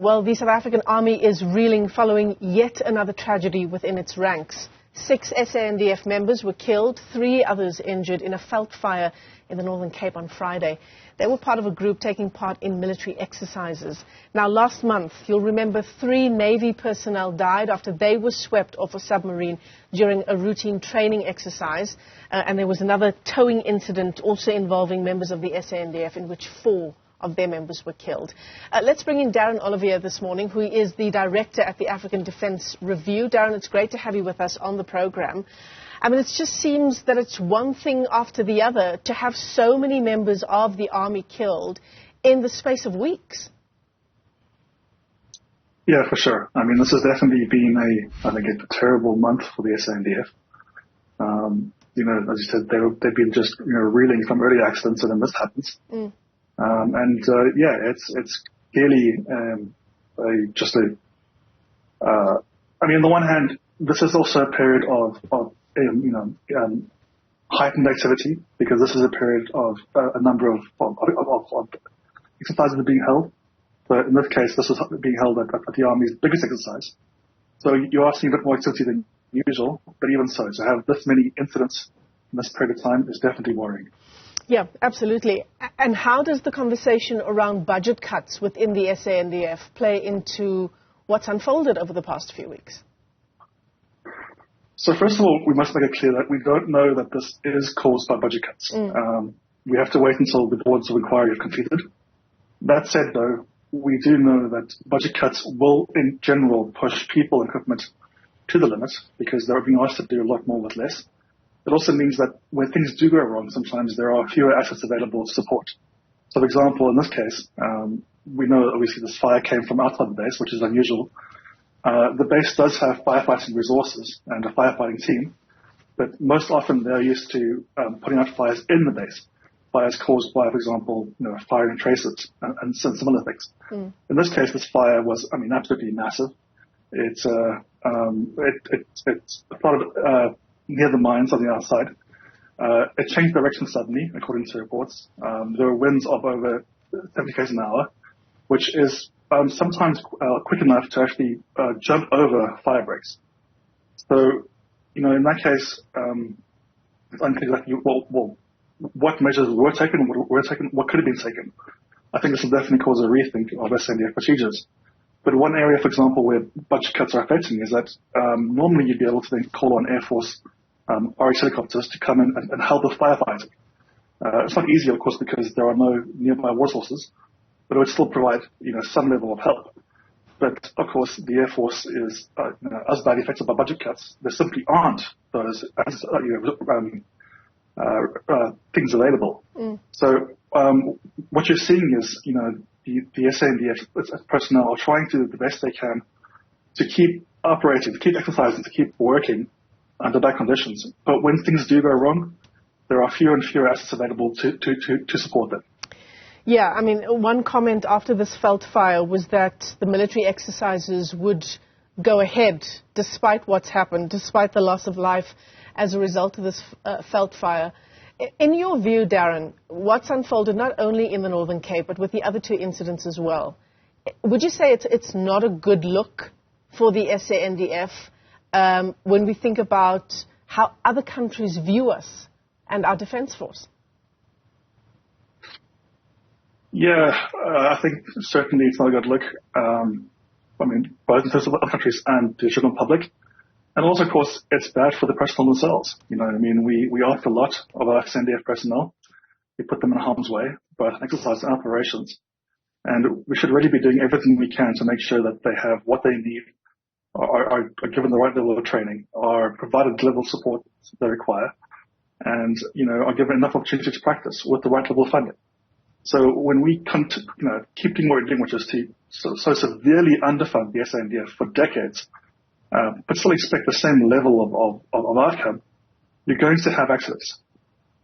Well, the South African Army is reeling following yet another tragedy within its ranks. 6 SANDF members were killed, 3 others injured in a veld fire in the Northern Cape on Friday. They were part of a group taking part in military exercises. Now, last month, you'll remember 3 Navy personnel died after they were swept off a submarine during a routine training exercise. And there was another towing incident also involving members of the SANDF in which 4 of their members were killed. Let's bring in Darren Olivier this morning, who is the director at the African Defence Review. Darren, it's great to have you with us on the program. I mean, it just seems that it's one thing after the other to have so many members of the Army killed in the space of weeks. Yeah, for sure. I mean, this has definitely been a terrible month for the SANDF. You know, as you said, they've been just, reeling from early accidents, and then this happens. It's clearly I mean, on the one hand, this is also a period of heightened activity, because this is a period of a number of exercises are being held. But in this case, this is being held at the Army's biggest exercise. So you are seeing a bit more activity than usual, but even so, to have this many incidents in this period of time is definitely worrying. Yeah, absolutely. And how does the conversation around budget cuts within the SANDF play into what's unfolded over the past few weeks? So first of all, we must make it clear that we don't know that this is caused by budget cuts. We have to wait until the boards of inquiry are completed. That said, though, we do know that budget cuts will, in general, push people and equipment to the limit, because they're being asked to do a lot more with less. It also means that when things do go wrong, sometimes there are fewer assets available to support. So, for example, in this case, we know that obviously this fire came from outside the base, which is unusual. The base does have firefighting resources and a firefighting team, but most often they're used to putting out fires in the base, fires caused by, for example, firing tracers and similar things. In this case, this fire was, absolutely massive. It's plotted near the mines on the outside. It changed direction suddenly, according to reports. There were winds of over 70 km an hour, which is sometimes quick enough to actually jump over fire breaks. So, in that case, it's unclear exactly what measures were taken, what could have been taken. I think this will definitely cause a rethink of SANDF procedures. But one area, for example, where budget cuts are affecting is that normally you'd be able to then call on Air Force RH helicopters to come in and help with firefighting. It's not easy, of course, because there are no nearby water sources, but it would still provide, some level of help. But of course, the Air Force is as badly affected by budget cuts. There simply aren't those things available. So what you're seeing is, the SANDF personnel are trying to do the best they can to keep operating, to keep exercising, to keep working under bad conditions. But when things do go wrong, there are fewer and fewer assets available to support them. Yeah, one comment after this veld fire was that the military exercises would go ahead despite what's happened, despite the loss of life as a result of this veld fire. In your view, Darren, what's unfolded not only in the Northern Cape, but with the other 2 incidents as well, would you say it's not a good look for the SANDF when we think about how other countries view us and our defense force? Yeah, I think certainly it's not a good look. Both in terms of other countries and the general public. And also, of course, it's bad for the personnel themselves. We ask a lot of our SANDF personnel. We put them in harm's way, both in exercise and operations. And we should really be doing everything we can to make sure that they have what they need, are given the right level of training, are provided the level of support they require, and, are given enough opportunity to practice with the right level of funding. So when we keep doing what we're doing, which is to so severely underfund the SANDF for decades, but still expect the same level of outcome, you're going to have accidents.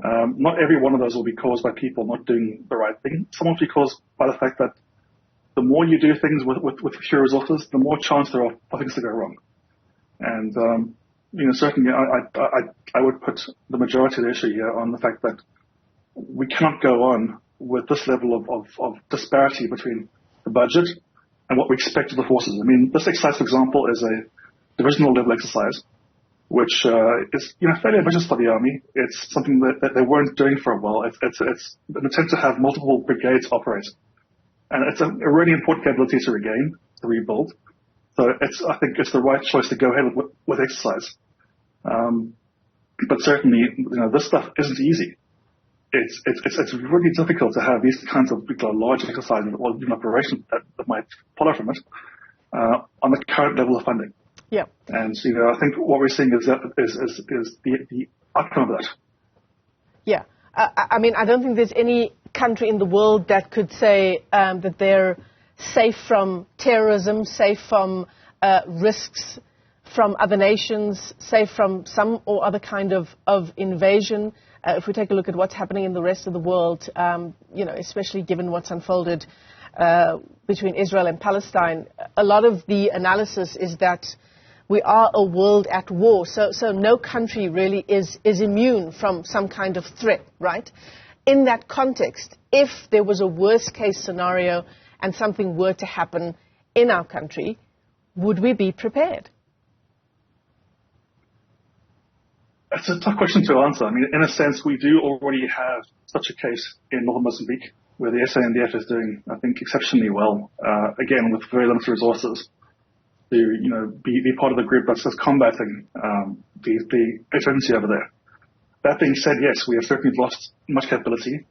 Not every one of those will be caused by people not doing the right thing. Some will be caused by the fact that the more you do things with fewer resources, the more chance there are for things to go wrong. And, certainly I would put the majority of the issue here on the fact that we cannot go on with this level of disparity between the budget and what we expect of the forces. I mean, this exercise, for example, is a divisional level exercise, which is fairly ambitious for the Army. It's something that they weren't doing for a while. It's an attempt to have multiple brigades operate. And it's a really important capability to regain, to rebuild. So I think it's the right choice to go ahead with exercise. But certainly, this stuff isn't easy. It's really difficult to have these kinds of large exercises or even operations that might follow from it on the current level of funding. Yeah. And I think what we're seeing is the outcome of that. Yeah. I mean, I don't think there's any country in the world that could say that they're safe from terrorism, safe from risks from other nations, safe from some or other kind of invasion. If we take a look at what's happening in the rest of the world, especially given what's unfolded between Israel and Palestine, a lot of the analysis is that we are a world at war. So no country really is immune from some kind of threat, right? In that context, if there was a worst case scenario and something were to happen in our country, would we be prepared? That's a tough question to answer. I mean, in a sense, we do already have such a case in northern Mozambique, where the SANDF is doing, I think, exceptionally well, again, with very limited resources, to be part of the group that's combating the insurgency over there. That being said, yes, we have certainly lost much capability.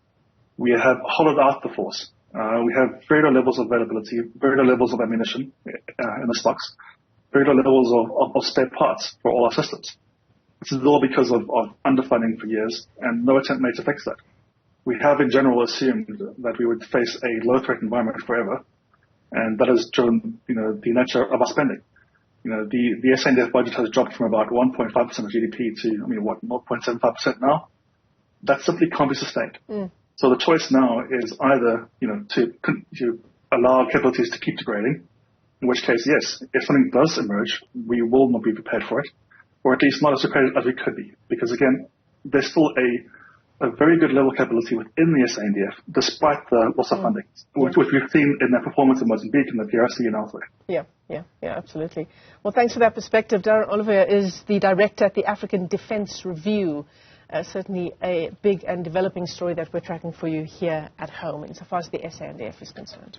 We have hollowed out the force. We have very low levels of availability, very low levels of ammunition in the stocks, very low levels of spare parts for all our systems. This is all because of underfunding for years and no attempt made to fix that. We have in general assumed that we would face a low threat environment forever, and that has driven the nature of our spending. The SANDF budget has dropped from about 1.5% of GDP to 0.75% now. That simply can't be sustained. So the choice now is either to allow capabilities to keep degrading, in which case, yes, if something does emerge, we will not be prepared for it, or at least not as prepared as we could be. Because again, there's still a very good level of capability within the SANDF, despite the loss of funding, which we've seen in their performance in Mozambique and the DRC and elsewhere. Yeah, absolutely. Well, thanks for that perspective. Darren Olivier is the director at the African Defence Review. Certainly a big and developing story that we're tracking for you here at home, insofar as the SANDF is concerned.